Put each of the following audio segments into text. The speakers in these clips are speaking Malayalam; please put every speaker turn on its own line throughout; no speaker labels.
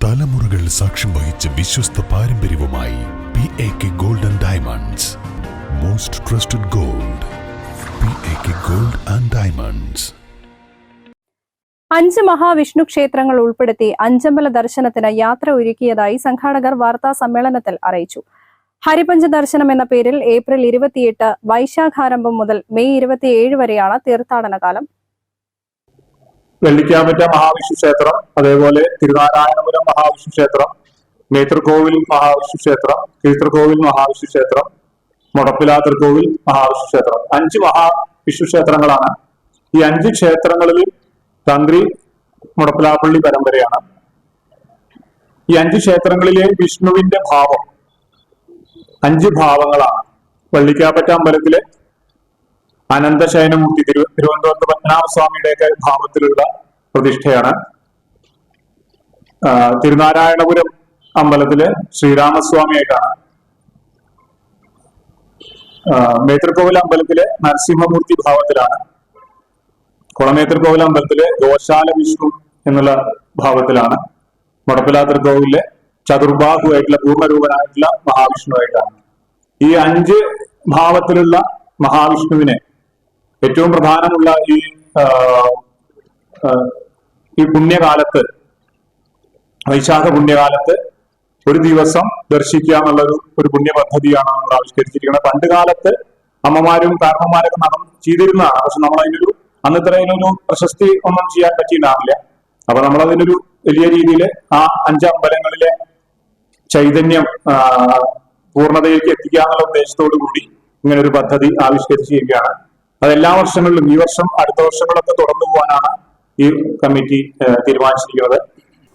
തലമുറകൾ സാക്ഷ്യം വഹിച്ച വിശ്വസ്ത പാരമ്പര്യവുമായി PAK Gold and Diamonds. Most trusted gold. PAK Gold and Diamonds.
5 Mahavishnu ക്ഷേത്രങ്ങൾ ഉൾപ്പെടുത്തി അഞ്ചമ്പല ദർശനത്തിന് യാത്ര ഒരുക്കിയതായി സംഘാടകർ വാർത്താ സമ്മേളനത്തിൽ അറിയിച്ചു. ഹരിപഞ്ച ദർശനം എന്ന പേരിൽ ഏപ്രിൽ 28 വൈശാഖാരംഭം മുതൽ മെയ് 27 വരെയാണ് തീർത്ഥാടന കാലം.
വെള്ളിക്കാമറ്റ മഹാവിഷ്ണു ക്ഷേത്രം, അതേപോലെ തിരുനാരായണപുരം മഹാവിഷ്ണു ക്ഷേത്രം, നേത്രകോവിൽ മഹാവിഷ്ണു ക്ഷേത്രം, കീഴ്ത്രകോവിൽ മഹാവിഷ്ണു ക്ഷേത്രം, മുടപ്പിലാത്തർകോവിൽ മഹാവിഷ്ണു ക്ഷേത്രം, 5 മഹാവിഷ്ണു ക്ഷേത്രങ്ങളാണ്. ഈ 5 ക്ഷേത്രങ്ങളിൽ തന്ത്രി മുടപ്പിലാപ്പള്ളി പരമ്പരയാണ്. ഈ 5 ക്ഷേത്രങ്ങളിലെ വിഷ്ണുവിന്റെ ഭാവം 5 ഭാവങ്ങളാണ്. വള്ളിക്കാപ്പറ്റ അമ്പലത്തിലെ അനന്തശയനമൂർത്തി തിരുവനന്തപുരത്ത് പത്മനാഭസ്വാമിയുടെയൊക്കെ ഭാവത്തിലുള്ള പ്രതിഷ്ഠയാണ്. തിരുനാരായണപുരം അമ്പലത്തിലെ ശ്രീരാമസ്വാമിയായിട്ടാണ്. മേത്രക്കോവിൽ അമ്പലത്തിലെ നരസിംഹമൂർത്തി ഭാവത്തിലാണ്. കുളമേത്രക്കോവിൽ അമ്പലത്തിലെ ഗോശാല വിഷ്ണു എന്നുള്ള ഭാവത്തിലാണ്. മുടപ്പിലാത്തർകോവിലെ ചതുർബാഹുവായിട്ടുള്ള പൂർണ്ണരൂപനായിട്ടുള്ള മഹാവിഷ്ണുവായിട്ടാണ്. ഈ 5 ഭാവത്തിലുള്ള മഹാവിഷ്ണുവിനെ ഏറ്റവും പ്രധാനമുള്ള ഈ പുണ്യകാലത്ത്, വൈശാഖ പുണ്യകാലത്ത് ഒരു ദിവസം ദർശിക്കുക എന്നുള്ള ഒരു പുണ്യ പദ്ധതിയാണ് നമ്മൾ ആവിഷ്കരിച്ചിരിക്കുന്നത്. പണ്ട് കാലത്ത് അമ്മമാരും കാരണന്മാരൊക്കെ ചെയ്തിരുന്നതാണ്. പക്ഷെ നമ്മൾ അന്നത്ര അതിനൊരു പ്രശസ്തി ഒന്നും ചെയ്യാൻ പറ്റിയിട്ടുണ്ടാവില്ല. അപ്പൊ നമ്മളതിനൊരു വലിയ രീതിയിൽ ആ 5 അമ്പലങ്ങളിലെ ചൈതന്യം പൂർണ്ണതയിലേക്ക് എത്തിക്കുക എന്നുള്ള ഉദ്ദേശത്തോടു കൂടി ഇങ്ങനെ ഒരു പദ്ധതി ആവിഷ്കരിച്ചിരിക്കുകയാണ്. അത് എല്ലാ വർഷങ്ങളിലും, ഈ വർഷം അടുത്ത വർഷങ്ങളൊക്കെ തുടർന്നു പോകാനാണ് ഈ കമ്മിറ്റി തീരുമാനിച്ചിരിക്കുന്നത്.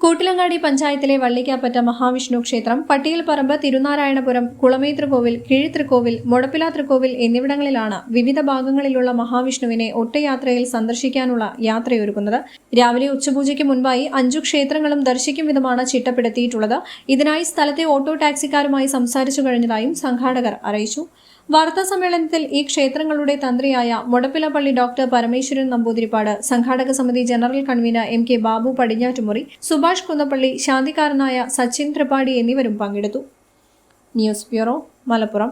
കൂട്ടിലങ്ങാടി പഞ്ചായത്തിലെ വള്ളിക്കാപ്പറ്റ മഹാവിഷ്ണു ക്ഷേത്രം, പട്ടിയൽപ്പറമ്പ്, തിരുനാരായണപുരം, കുളമേത്രകോവിൽ, കീഴ്ത്രകോവിൽ, മുടപ്പിലാത്തർകോവിൽ എന്നിവിടങ്ങളിലാണ് വിവിധ ഭാഗങ്ങളിലുള്ള മഹാവിഷ്ണുവിനെ ഒറ്റയാത്രയിൽ സന്ദർശിക്കാനുള്ള യാത്രയൊരുക്കുന്നത്. രാവിലെ ഉച്ചപൂജയ്ക്ക് മുൻപായി 5 ക്ഷേത്രങ്ങളും ദർശിക്കും വിധമാണ് ചിട്ടപ്പെടുത്തിയിട്ടുള്ളത്. ഇതിനായി സ്ഥലത്തെ ഓട്ടോ ടാക്സിക്കാരുമായി സംസാരിച്ചു കഴിഞ്ഞതായും സംഘാടകർ അറിയിച്ചു. വാർത്താ സമ്മേളനത്തിൽ ഈ ക്ഷേത്രങ്ങളുടെ തന്ത്രിയായ മുടപ്പിലപ്പള്ളി ഡോക്ടർ പരമേശ്വരൻ നമ്പൂതിരിപ്പാട്, സംഘാടക സമിതി general convener MK Babu Padinjattumuri, Subhash Kunnappally, ശാന്തിക്കാരനായ സച്ചിൻ ത്രിപാഠി എന്നിവരും പങ്കെടുത്തു. News bureau, Malappuram.